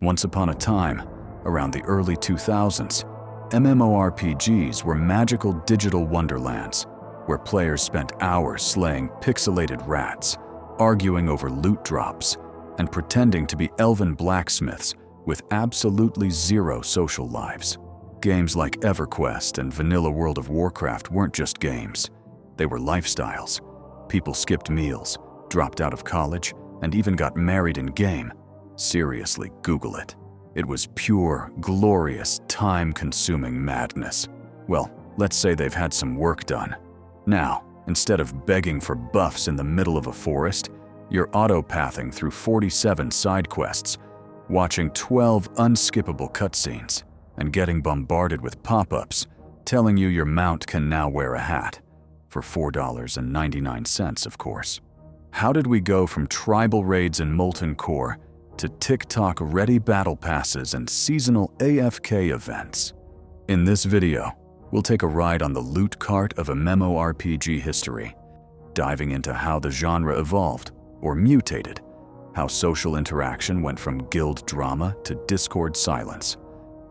Once upon a time, around the early 2000s, MMORPGs were magical digital wonderlands where players spent hours slaying pixelated rats, arguing over loot drops, and pretending to be elven blacksmiths with absolutely zero social lives. Games like EverQuest and vanilla World of Warcraft weren't just games. They were lifestyles. People skipped meals, dropped out of college, and even got married in-game. Seriously, Google it. It was pure, glorious, time-consuming madness. Well, let's say they've had some work done. Now, instead of begging for buffs in the middle of a forest, you're auto-pathing through 47 side quests, watching 12 unskippable cutscenes, and getting bombarded with pop-ups telling you your mount can now wear a hat. For $4.99, of course. How did we go from tribal raids in Molten Core to TikTok-ready battle passes and seasonal AFK events? In this video, we'll take a ride on the loot cart of MMORPG history, diving into how the genre evolved or mutated, how social interaction went from guild drama to Discord silence,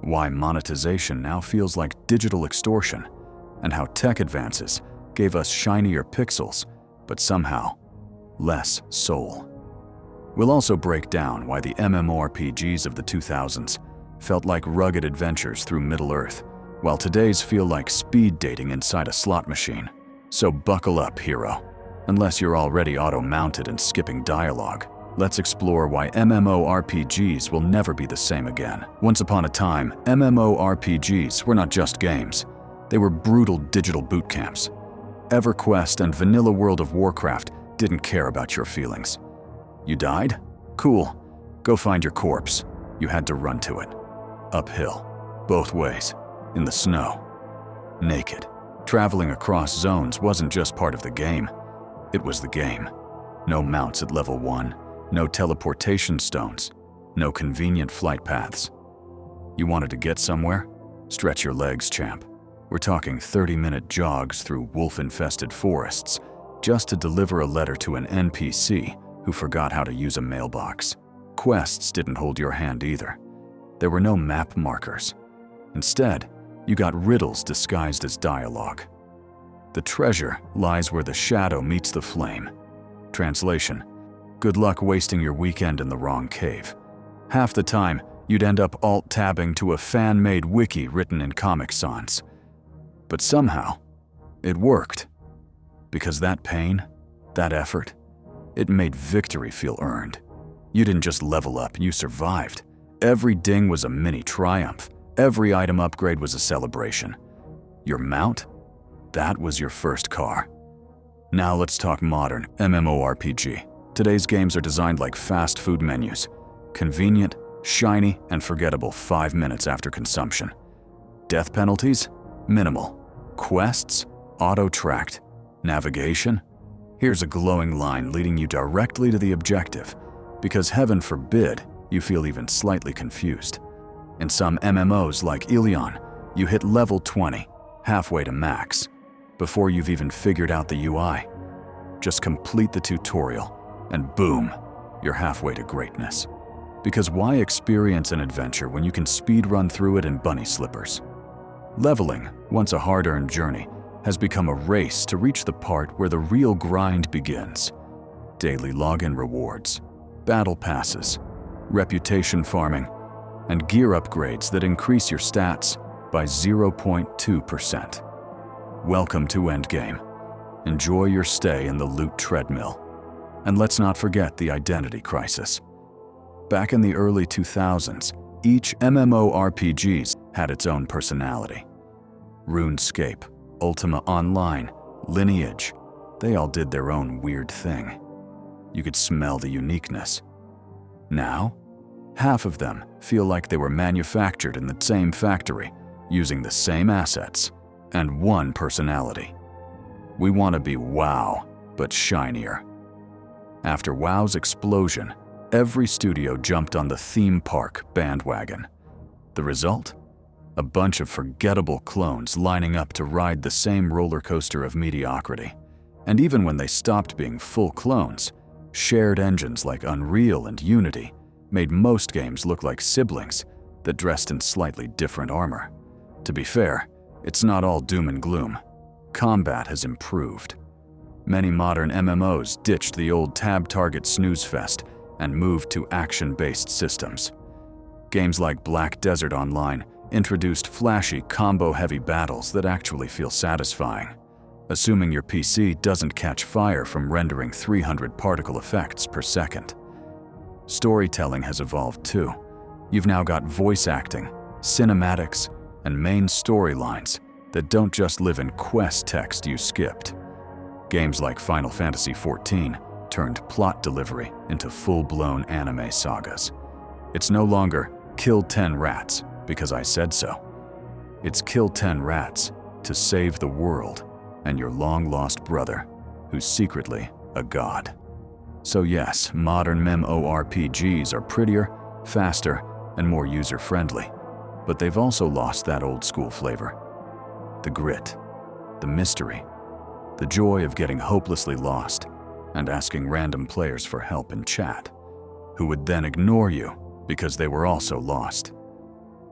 why monetization now feels like digital extortion, and how tech advances gave us shinier pixels, but somehow less soul. We'll also break down why the MMORPGs of the 2000s felt like rugged adventures through Middle-earth, while today's feel like speed dating inside a slot machine. So buckle up, hero. Unless you're already auto-mounted and skipping dialogue, let's explore why MMORPGs will never be the same again. Once upon a time, MMORPGs were not just games. They were brutal digital boot camps. EverQuest and vanilla World of Warcraft didn't care about your feelings. You died? Cool. Go find your corpse. You had to run to it. Uphill. Both ways. In the snow. Naked. Traveling across zones wasn't just part of the game. It was the game. No mounts at level 1. No teleportation stones. No convenient flight paths. You wanted to get somewhere? Stretch your legs, champ. We're talking 30-minute jogs through wolf-infested forests just to deliver a letter to an NPC who forgot how to use a mailbox. Quests didn't hold your hand either. There were no map markers. Instead, you got riddles disguised as dialogue. The treasure lies where the shadow meets the flame. Translation: good luck wasting your weekend in the wrong cave. Half the time, you'd end up alt-tabbing to a fan-made wiki written in Comic Sans. But somehow, it worked. Because that pain, that effort, it made victory feel earned. You didn't just level up, you survived. Every ding was a mini triumph. Every item upgrade was a celebration. Your mount? That was your first car. Now let's talk modern MMORPG. Today's games are designed like fast food menus. Convenient, shiny, and forgettable 5 minutes after consumption. Death penalties? Minimal. Quests? Auto-tracked. Navigation? Here's a glowing line leading you directly to the objective, because heaven forbid you feel even slightly confused. In some MMOs like Ilion, you hit level 20, halfway to max, before you've even figured out the UI. Just complete the tutorial, and boom, you're halfway to greatness. Because why experience an adventure when you can speedrun through it in bunny slippers? Leveling, once a hard-earned journey, has become a race to reach the part where the real grind begins. Daily login rewards, battle passes, reputation farming, and gear upgrades that increase your stats by 0.2%. Welcome to Endgame. Enjoy your stay in the loot treadmill. And let's not forget the identity crisis. Back in the early 2000s, each MMORPGs had its own personality. RuneScape, Ultima Online, Lineage, they all did their own weird thing. You could smell the uniqueness. Now, half of them feel like they were manufactured in the same factory, using the same assets, and one personality. We want to be WoW, but shinier. After WoW's explosion, every studio jumped on the theme park bandwagon. The result? A bunch of forgettable clones lining up to ride the same roller coaster of mediocrity. And even when they stopped being full clones, shared engines like Unreal and Unity made most games look like siblings that dressed in slightly different armor. To be fair, it's not all doom and gloom. Combat has improved. Many modern MMOs ditched the old tab target snooze fest and moved to action-based systems. Games like Black Desert Online introduced flashy, combo-heavy battles that actually feel satisfying, assuming your PC doesn't catch fire from rendering 300 particle effects per second. Storytelling has evolved too. You've now got voice acting, cinematics, and main storylines that don't just live in quest text you skipped. Games like Final Fantasy XIV turned plot delivery into full-blown anime sagas. It's no longer kill 10 rats because I said so. It's kill 10 rats to save the world and your long-lost brother, who's secretly a god. So yes, modern MMORPGs are prettier, faster, and more user-friendly, but they've also lost that old-school flavor. The grit, the mystery, the joy of getting hopelessly lost and asking random players for help in chat, who would then ignore you because they were also lost.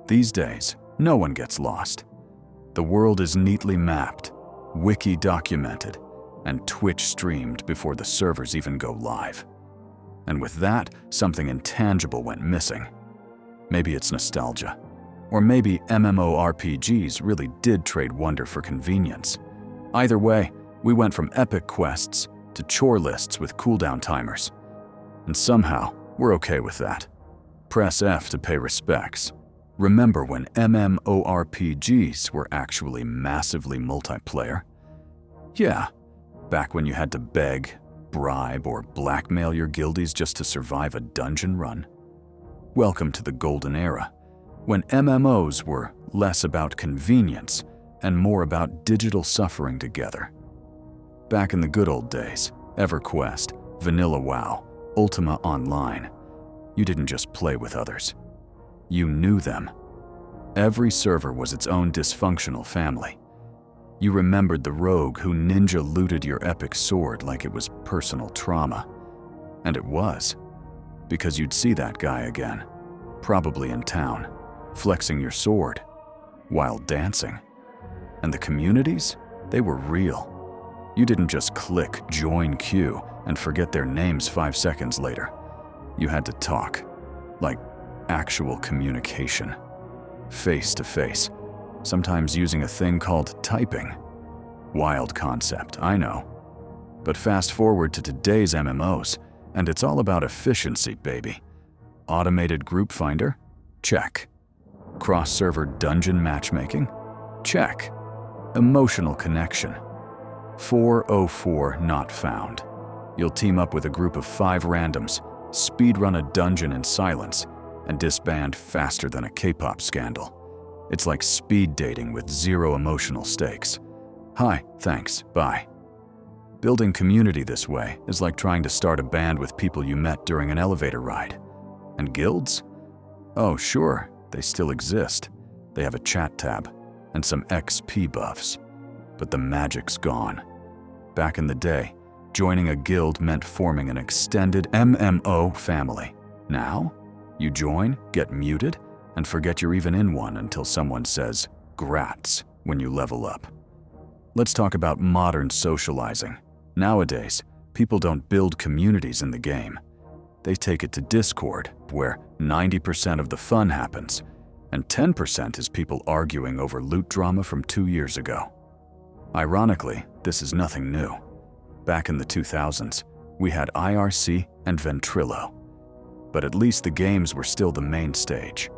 These days, no one gets lost. The world is neatly mapped, wiki documented, and Twitch streamed before the servers even go live. And with that, something intangible went missing. Maybe it's nostalgia. Or maybe MMORPGs really did trade wonder for convenience. Either way, we went from epic quests to chore lists with cooldown timers. And somehow, we're okay with that. Press F to pay respects. Remember when MMORPGs were actually massively multiplayer? Yeah, back when you had to beg, bribe, or blackmail your guildies just to survive a dungeon run. Welcome to the golden era, when MMOs were less about convenience and more about digital suffering together. Back in the good old days, EverQuest, Vanilla WoW, Ultima Online, you didn't just play with others. You knew them. Every server was its own dysfunctional family. You remembered the rogue who ninja looted your epic sword like it was personal trauma. And it was, because you'd see that guy again, probably in town, flexing your sword, while dancing. And the communities, they were real. You didn't just click join queue and forget their names 5 seconds later. You had to talk, like actual communication, face to face, sometimes using a thing called typing. Wild concept, I know. But fast forward to today's MMOs, and it's all about efficiency, baby. Automated group finder? Check. Cross-server dungeon matchmaking? Check. Emotional connection? 404 not found. You'll team up with a group of 5 randoms, speedrun a dungeon in silence, and disband faster than a K-pop scandal. It's like speed dating with 0 emotional stakes. Hi, thanks, bye. Building community this way is like trying to start a band with people you met during an elevator ride. And guilds? Oh, sure, they still exist. They have a chat tab and some XP buffs. But the magic's gone. Back in the day, joining a guild meant forming an extended MMO family. Now, you join, get muted, and forget you're even in one until someone says, "Grats," when you level up. Let's talk about modern socializing. Nowadays, people don't build communities in the game. They take it to Discord, where 90% of the fun happens, and 10% is people arguing over loot drama from 2 years ago. Ironically, this is nothing new. Back in the 2000s, we had IRC and Ventrilo, but at least the games were still the main stage.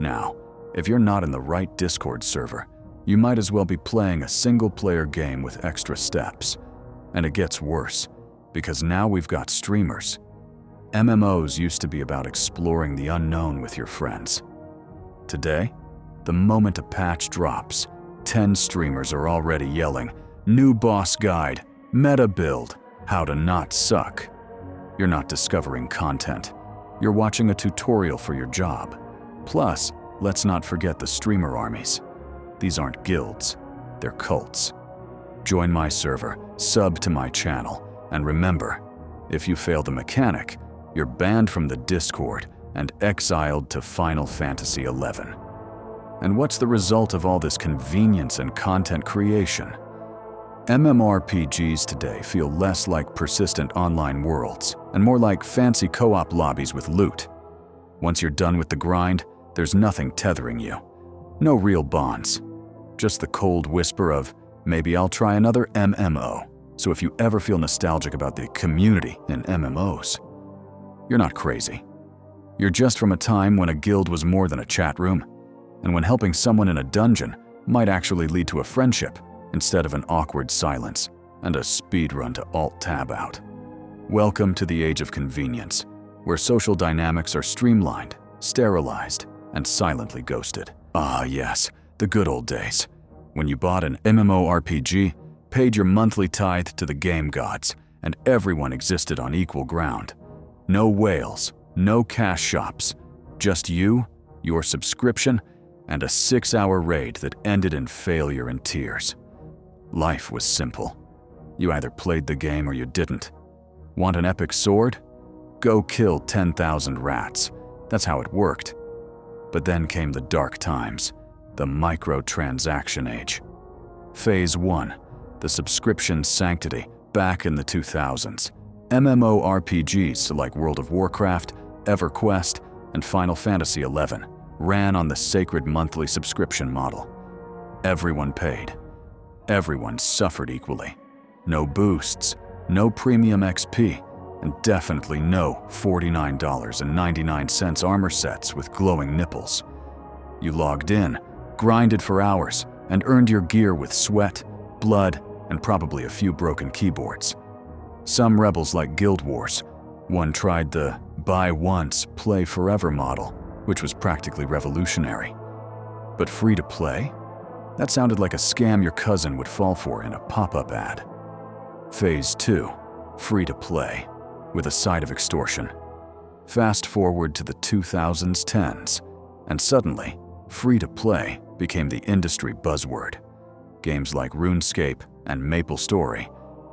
Now, if you're not in the right Discord server, you might as well be playing a single-player game with extra steps. And it gets worse, because now we've got streamers. MMOs used to be about exploring the unknown with your friends. Today, the moment a patch drops, 10 streamers are already yelling, "New boss guide, meta build, how to not suck." You're not discovering content. You're watching a tutorial for your job. Plus, let's not forget the streamer armies. These aren't guilds, they're cults. Join my server, sub to my channel, and remember, if you fail the mechanic, you're banned from the Discord and exiled to Final Fantasy XI. And what's the result of all this convenience and content creation? MMORPGs today feel less like persistent online worlds and more like fancy co-op lobbies with loot. Once you're done with the grind, there's nothing tethering you. No real bonds. Just the cold whisper of, maybe I'll try another MMO. So if you ever feel nostalgic about the community in MMOs, you're not crazy. You're just from a time when a guild was more than a chat room, and when helping someone in a dungeon might actually lead to a friendship instead of an awkward silence and a speedrun to Alt-Tab out. Welcome to the age of convenience, where social dynamics are streamlined, sterilized, and silently ghosted. Ah yes, the good old days, when you bought an MMORPG, paid your monthly tithe to the game gods, and everyone existed on equal ground. No whales, no cash shops, just you, your subscription, and a 6-hour raid that ended in failure and tears. Life was simple. You either played the game or you didn't. Want an epic sword? Go kill 10,000 rats. That's how it worked. But then came the dark times, the microtransaction age. Phase 1, the subscription sanctity, back in the 2000s. MMORPGs like World of Warcraft, EverQuest, and Final Fantasy XI ran on the sacred monthly subscription model. Everyone paid. Everyone suffered equally. No boosts, no premium XP, and definitely no $49.99 armor sets with glowing nipples. You logged in, grinded for hours, and earned your gear with sweat, blood, and probably a few broken keyboards. Some rebels like Guild Wars. One tried the buy once, play forever model, which was practically revolutionary. But free to play? That sounded like a scam your cousin would fall for in a pop-up ad. Phase 2, free to play, with a side of extortion. Fast forward to the 2010s, and suddenly, free to play became the industry buzzword. Games like RuneScape and MapleStory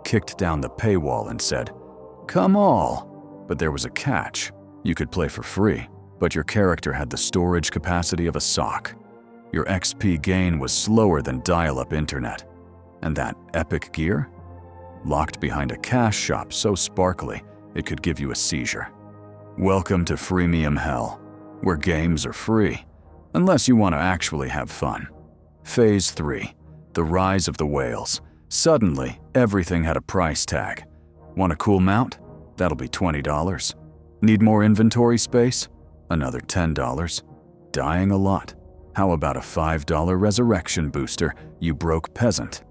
kicked down the paywall and said, "Come all." But there was a catch. You could play for free, but your character had the storage capacity of a sock. Your XP gain was slower than dial-up internet. And that epic gear? Locked behind a cash shop so sparkly, it could give you a seizure. Welcome to freemium hell, where games are free, unless you want to actually have fun. Phase 3, the rise of the whales. Suddenly, everything had a price tag. Want a cool mount? That'll be $20. Need more inventory space? Another $10. Dying a lot? How about a $5 resurrection booster, you broke peasant?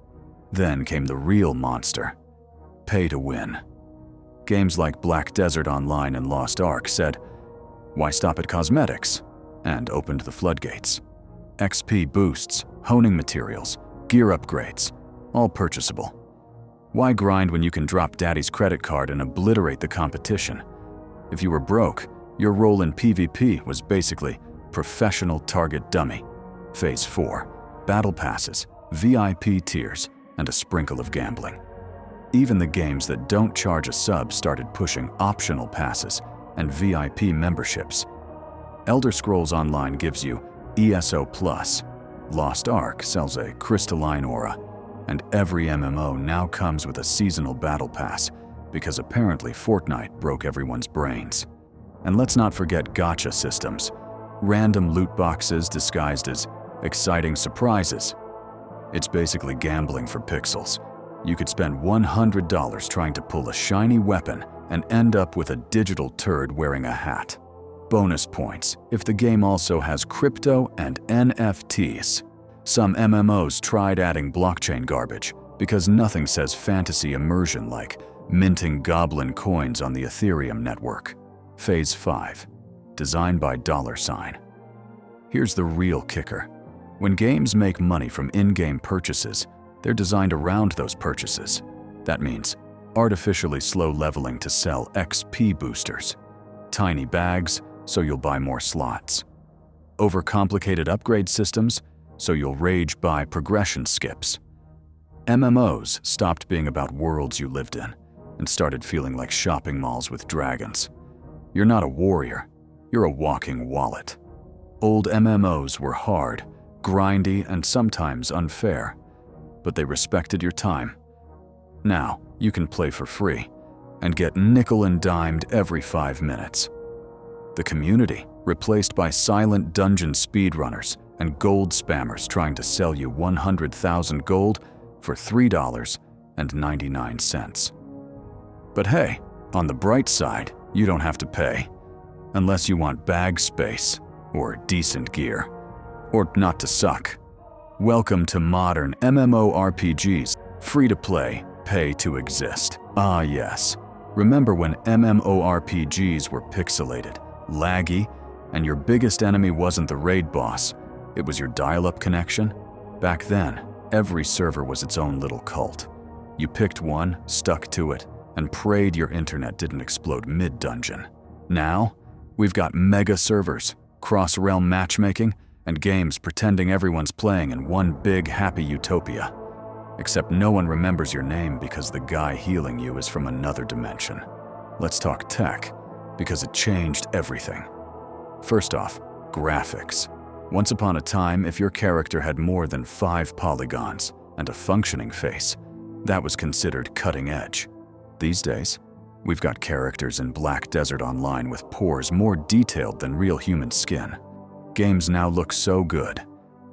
Then came the real monster. Pay to win. Games like Black Desert Online and Lost Ark said, "Why stop at cosmetics?" and opened the floodgates. XP boosts, honing materials, gear upgrades, all purchasable. Why grind when you can drop daddy's credit card and obliterate the competition? If you were broke, your role in PvP was basically professional target dummy. Phase 4, battle passes, VIP tiers, and a sprinkle of gambling. Even the games that don't charge a sub started pushing optional passes and VIP memberships. Elder Scrolls Online gives you ESO+. Lost Ark sells a crystalline aura. And every MMO now comes with a seasonal battle pass because apparently Fortnite broke everyone's brains. And let's not forget gacha systems. Random loot boxes disguised as exciting surprises. It's basically gambling for pixels. You could spend $100 trying to pull a shiny weapon and end up with a digital turd wearing a hat. Bonus points if the game also has crypto and NFTs. Some MMOs tried adding blockchain garbage because nothing says fantasy immersion like minting goblin coins on the Ethereum network. Phase 5, designed by $. Here's the real kicker. When games make money from in-game purchases, they're designed around those purchases. That means artificially slow leveling to sell XP boosters. Tiny bags, so you'll buy more slots. Overcomplicated upgrade systems, so you'll rage buy progression skips. MMOs stopped being about worlds you lived in and started feeling like shopping malls with dragons. You're not a warrior, you're a walking wallet. Old MMOs were hard, grindy, and sometimes unfair, but they respected your time. Now, you can play for free and get nickel and dimed every 5 minutes. The community, replaced by silent dungeon speedrunners and gold spammers trying to sell you 100,000 gold for $3.99. But hey, on the bright side, you don't have to pay, unless you want bag space or decent gear, or not to suck. Welcome to modern MMORPGs, free to play, pay to exist. Ah yes, remember when MMORPGs were pixelated, laggy, and your biggest enemy wasn't the raid boss, it was your dial-up connection? Back then, every server was its own little cult. You picked one, stuck to it, and prayed your internet didn't explode mid-dungeon. Now, we've got mega servers, cross-realm matchmaking, and games pretending everyone's playing in one big happy utopia. Except no one remembers your name because the guy healing you is from another dimension. Let's talk tech, because it changed everything. First off, graphics. Once upon a time, if your character had more than 5 polygons and a functioning face, that was considered cutting edge. These days, we've got characters in Black Desert Online with pores more detailed than real human skin. Games now look so good.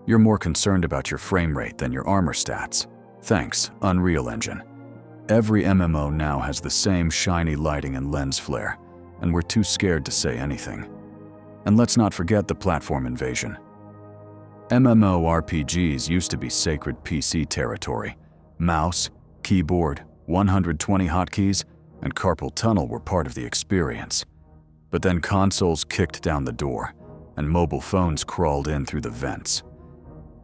You're more concerned about your frame rate than your armor stats. Thanks, Unreal Engine. Every MMO now has the same shiny lighting and lens flare, and we're too scared to say anything. And let's not forget the platform invasion. MMORPGs used to be sacred PC territory. Mouse, keyboard, 120 hotkeys, and carpal tunnel were part of the experience. But then consoles kicked down the door, and mobile phones crawled in through the vents.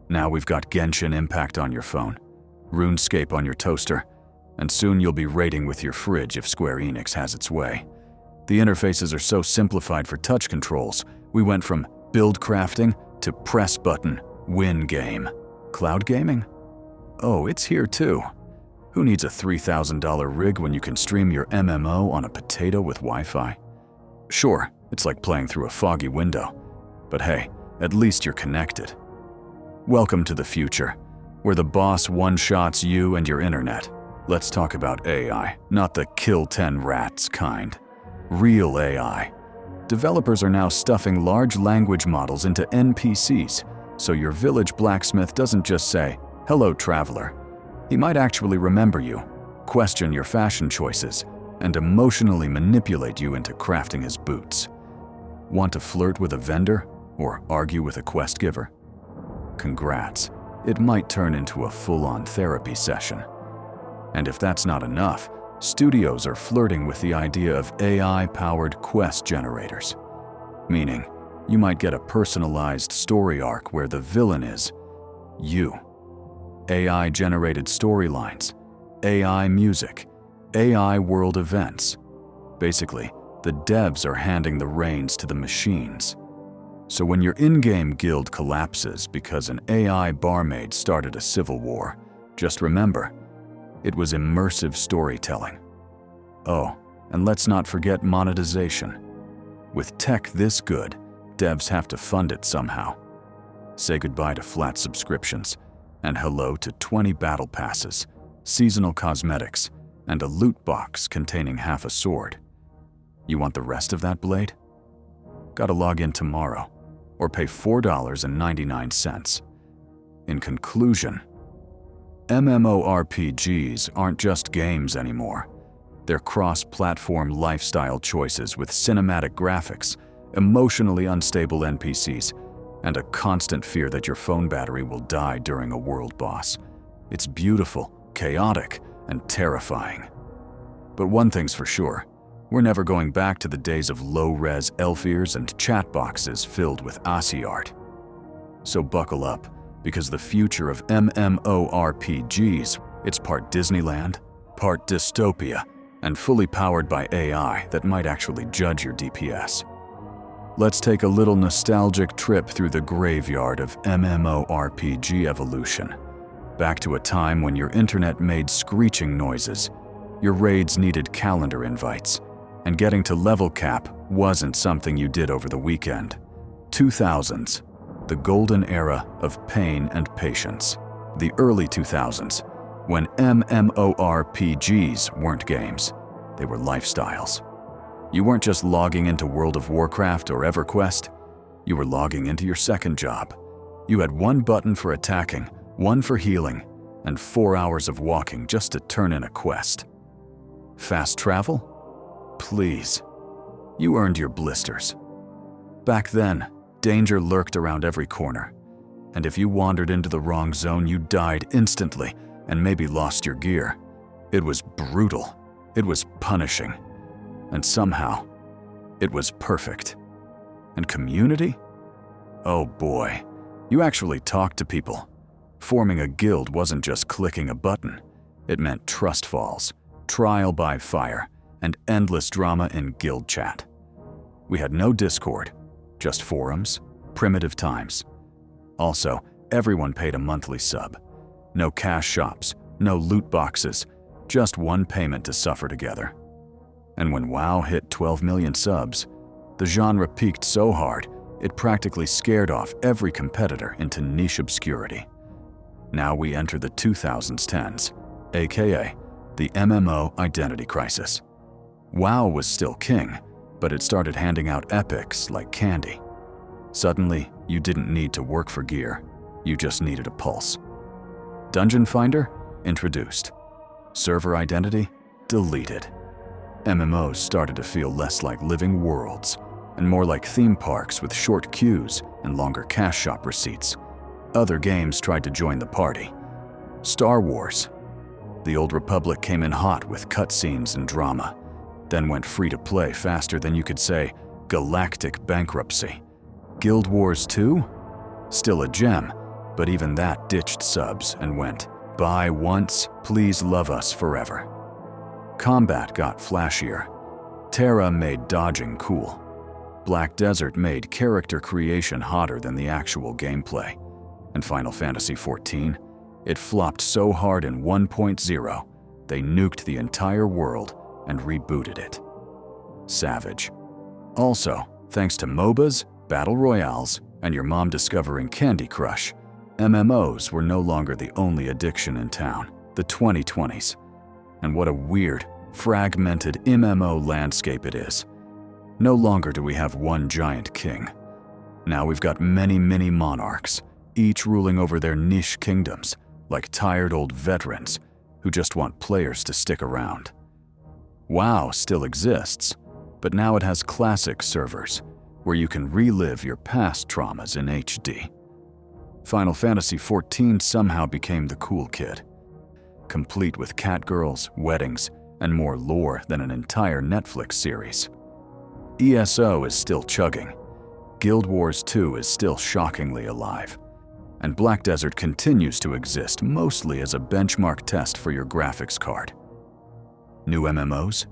Now we've got Genshin Impact on your phone, RuneScape on your toaster, and soon you'll be raiding with your fridge if Square Enix has its way. The interfaces are so simplified for touch controls, we went from build crafting to press button, win game. Cloud gaming? Oh, it's here too. Who needs a $3,000 rig when you can stream your MMO on a potato with Wi-Fi? Sure, it's like playing through a foggy window, but hey, at least you're connected. Welcome to the future, where the boss one-shots you and your internet. Let's talk about AI, not the kill 10 rats kind. Real AI. Developers are now stuffing large language models into NPCs, so your village blacksmith doesn't just say, "Hello, traveler." He might actually remember you, question your fashion choices, and emotionally manipulate you into crafting his boots. Want to flirt with a vendor or argue with a quest giver? Congrats, it might turn into a full-on therapy session. And if that's not enough, studios are flirting with the idea of AI-powered quest generators. Meaning, you might get a personalized story arc where the villain is you. AI-generated storylines, AI music, AI world events. Basically, the devs are handing the reins to the machines. So when your in-game guild collapses because an AI barmaid started a civil war, just remember, it was immersive storytelling. Oh, and let's not forget monetization. With tech this good, devs have to fund it somehow. Say goodbye to flat subscriptions, and hello to 20 battle passes, seasonal cosmetics, and a loot box containing half a sword. You want the rest of that blade? Gotta log in tomorrow, or pay $4.99. In conclusion, MMORPGs aren't just games anymore. They're cross-platform lifestyle choices with cinematic graphics, emotionally unstable NPCs, and a constant fear that your phone battery will die during a world boss. It's beautiful, chaotic, and terrifying. But one thing's for sure, we're never going back to the days of low-res elf ears and chat boxes filled with Aussie art. So buckle up, because the future of MMORPGs, it's part Disneyland, part dystopia, and fully powered by AI that might actually judge your DPS. Let's take a little nostalgic trip through the graveyard of MMORPG evolution. Back to a time when your internet made screeching noises, your raids needed calendar invites, And getting to level cap wasn't something you did over the weekend. 2000s, the golden era of pain and patience. The early 2000s, when MMORPGs weren't games, they were lifestyles. You weren't just logging into World of Warcraft or EverQuest, you were logging into your second job. You had one button for attacking, one for healing, and 4 hours of walking just to turn in a quest. Fast travel? Please. You earned your blisters. Back then, danger lurked around every corner, and if you wandered into the wrong zone, you died instantly and maybe lost your gear. It was brutal. It was punishing. And somehow, it was perfect. And community? Oh boy, you actually talked to people. Forming a guild wasn't just clicking a button. It meant trust falls, trial by fire, and endless drama in guild chat. We had no Discord, just forums, primitive times. Also, everyone paid a monthly sub. No cash shops, no loot boxes, just one payment to suffer together. And when WoW hit 12 million subs, the genre peaked so hard, it practically scared off every competitor into niche obscurity. Now we enter the 2010s, aka the MMO identity crisis. WoW was still king, but it started handing out epics like candy. Suddenly, you didn't need to work for gear, you just needed a pulse. Dungeon Finder? Introduced. Server identity? Deleted. MMOs started to feel less like living worlds, and more like theme parks with short queues and longer cash shop receipts. Other games tried to join the party. Star Wars. The Old Republic came in hot with cutscenes and drama, then went free to play faster than you could say galactic bankruptcy. Guild Wars 2? Still a gem, but even that ditched subs and went, buy once, please love us forever. Combat got flashier. Terra made dodging cool. Black Desert made character creation hotter than the actual gameplay. And Final Fantasy XIV, it flopped so hard in 1.0, they nuked the entire world and rebooted it. Savage. Also, thanks to MOBAs, Battle Royales, and your mom discovering Candy Crush, MMOs were no longer the only addiction in town. The 2020s. And what a weird, fragmented MMO landscape it is. No longer do we have one giant king. Now we've got many mini monarchs, each ruling over their niche kingdoms, like tired old veterans who just want players to stick around. WoW still exists, but now it has classic servers, where you can relive your past traumas in HD. Final Fantasy XIV somehow became the cool kid, complete with catgirls, weddings, and more lore than an entire Netflix series. ESO is still chugging, Guild Wars 2 is still shockingly alive, and Black Desert continues to exist mostly as a benchmark test for your graphics card. New MMOs?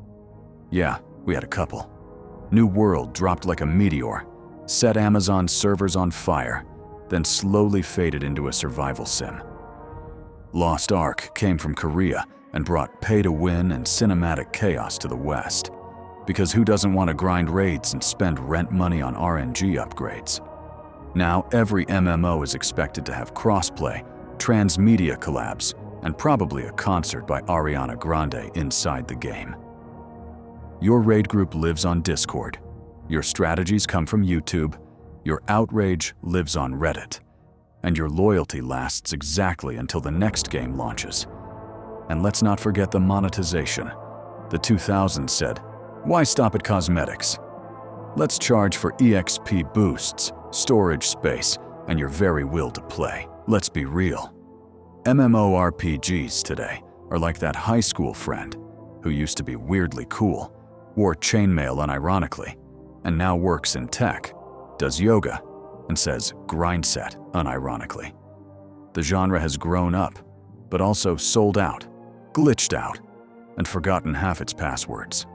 Yeah, we had a couple. New World dropped like a meteor, set Amazon servers on fire, then slowly faded into a survival sim. Lost Ark came from Korea and brought pay-to-win and cinematic chaos to the West. Because who doesn't want to grind raids and spend rent money on RNG upgrades? Now every MMO is expected to have crossplay, transmedia collabs, and probably a concert by Ariana Grande inside the game. Your raid group lives on Discord. Your strategies come from YouTube. Your outrage lives on Reddit. And your loyalty lasts exactly until the next game launches. And let's not forget the monetization. The 2000s said, why stop at cosmetics? Let's charge for EXP boosts, storage space, and your very will to play. Let's be real. MMORPGs today are like that high school friend who used to be weirdly cool, wore chainmail unironically, and now works in tech, does yoga, and says grind set unironically. The genre has grown up, but also sold out, glitched out, and forgotten half its passwords.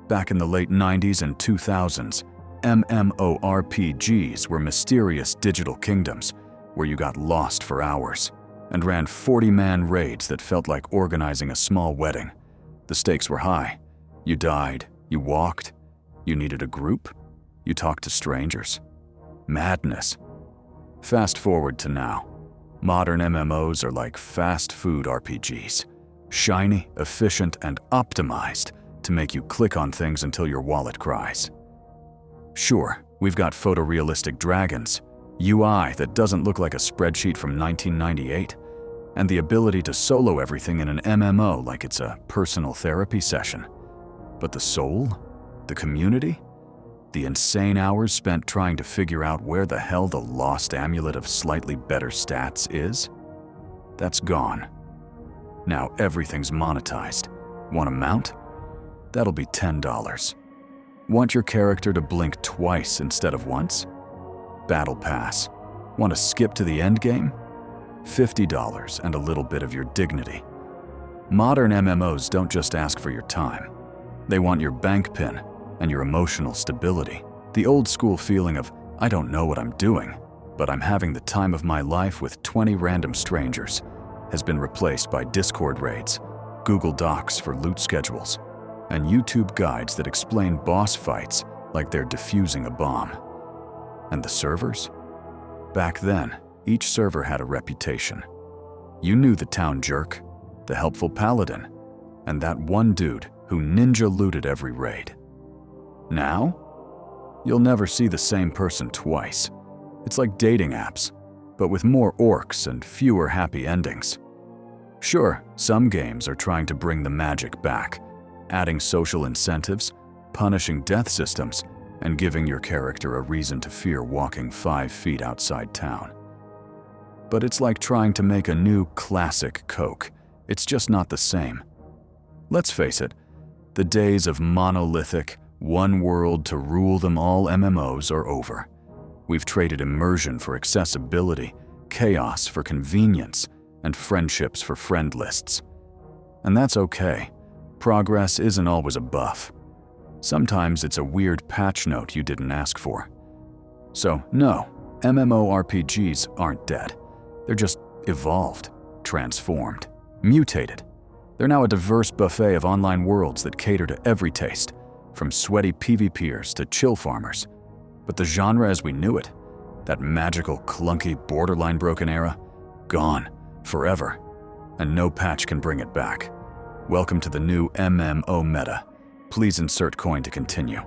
Back in the late 90s and 2000s, MMORPGs were mysterious digital kingdoms where you got lost for hours and ran 40-man raids that felt like organizing a small wedding. The stakes were high. You died, You walked. You needed a group. You talked to strangers. Madness. Fast forward to now. Modern MMOs are like fast food RPGs. Shiny, efficient, and optimized to make you click on things until your wallet cries. Sure, we've got photorealistic dragons, UI that doesn't look like a spreadsheet from 1998, and the ability to solo everything in an MMO like it's a personal therapy session. But the soul? The community? The insane hours spent trying to figure out where the hell the lost amulet of slightly better stats is? That's gone. Now everything's monetized. Want a mount? That'll be $10. Want your character to blink twice instead of once? Battle Pass. Want to skip to the end game? $50 and a little bit of your dignity. Modern MMOs don't just ask for your time. They want your bank pin and your emotional stability. The old school feeling of, I don't know what I'm doing, but I'm having the time of my life with 20 random strangers, has been replaced by Discord raids, Google Docs for loot schedules, and YouTube guides that explain boss fights like they're defusing a bomb. And the servers? Back then, each server had a reputation. You knew the town jerk, the helpful paladin, and that one dude who ninja looted every raid. Now? You'll never see the same person twice. It's like dating apps, but with more orcs and fewer happy endings. Sure, some games are trying to bring the magic back, adding social incentives, punishing death systems, and giving your character a reason to fear walking 5 feet outside town. But it's like trying to make a new classic Coke. It's just not the same. Let's face it, the days of monolithic, one world to rule them all MMOs are over. We've traded immersion for accessibility, chaos for convenience, and friendships for friend lists. And that's okay. Progress isn't always a buff. Sometimes it's a weird patch note you didn't ask for. So no, MMORPGs aren't dead. They're just evolved, transformed, mutated. They're now a diverse buffet of online worlds that cater to every taste, from sweaty PvPers to chill farmers. But the genre as we knew it, that magical, clunky, borderline broken era, gone, forever, and no patch can bring it back. Welcome to the new MMO meta. Please insert coin to continue.